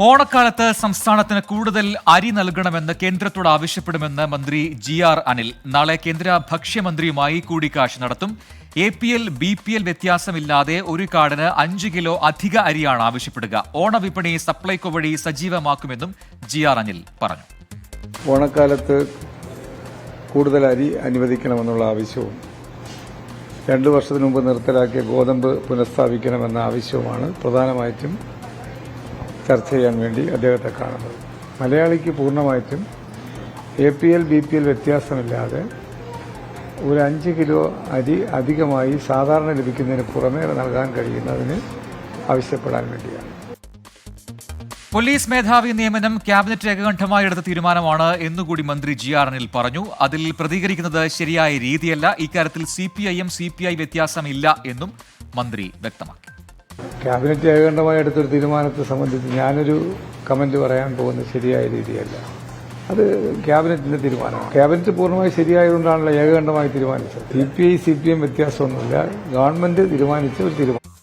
ഓണക്കാലത്ത് സംസ്ഥാനത്തിന് കൂടുതൽ അരി നൽകണമെന്ന് കേന്ദ്രത്തോട് ആവശ്യപ്പെടുമെന്ന് മന്ത്രി ജി.ആർ. അനിൽ നാളെ കേന്ദ്ര ഭക്ഷ്യമന്ത്രിയുമായി കൂടിക്കാഴ്ച നടത്തും. APL, BPL വ്യത്യാസമില്ലാതെ ഒരു കാർഡിന് 5 കിലോ അധിക അരിയാണ് ആവശ്യപ്പെടുക. ഓണവിപണി സപ്ലൈകോ വഴി സജീവമാക്കുമെന്നും ജി.ആർ. അനിൽ പറഞ്ഞു. ഓണക്കാലത്ത് കൂടുതൽ അരി അനുവദിക്കണമെന്നുള്ള ആവശ്യവും 2 വർഷത്തിനു മുമ്പ് നിർത്തലാക്കിയ ഗോതമ്പ് പുനഃസ്ഥാപിക്കണമെന്ന ആവശ്യവുമാണ് പ്രധാനമായിട്ടും ചർച്ച ചെയ്യാൻ വേണ്ടി അദ്ദേഹത്തെ കാണുന്നത്. മലയാളിക്ക് പൂർണ്ണമായിട്ടും APL, BPL വ്യത്യാസമില്ലാതെ ഒരു 5 കിലോ അരി അധികമായി സാധാരണ ലഭിക്കുന്നതിന് പുറമേ നൽകാൻ കഴിയുന്നതിന് ആവശ്യപ്പെടാൻ വേണ്ടിയാണ്. പോലീസ് മേധാവി നിയമനം ക്യാബിനറ്റ് ഏകകണ്ഠമായി എടുത്ത തീരുമാനമാണ് എന്നുകൂടി മന്ത്രി ജി.ആർ. അനിൽ പറഞ്ഞു. അതിൽ പ്രതികരിക്കുന്നത് ശരിയായ രീതിയല്ല. ഇക്കാര്യത്തിൽ CPIM, CPI വ്യത്യാസമില്ല എന്നും മന്ത്രി വ്യക്തമാക്കി. ക്യാബിനറ്റ് ഏകകണ്ഠമായി എടുത്തൊരു തീരുമാനത്തെ സംബന്ധിച്ച് ഞാനൊരു കമന്റ് പറയാൻ പോകുന്നത് ശരിയായ രീതിയല്ല. അത് ക്യാബിനറ്റിന്റെ തീരുമാനമാണ്. ക്യാബിനറ്റ് പൂർണ്ണമായി ശരിയായതുകൊണ്ടാണല്ലോ ഏകകണ്ഠമായി തീരുമാനിച്ചത്. CPI, CPM വ്യത്യാസമൊന്നുമില്ല. ഗവൺമെന്റ് തീരുമാനിച്ച ഒരു തീരുമാനം.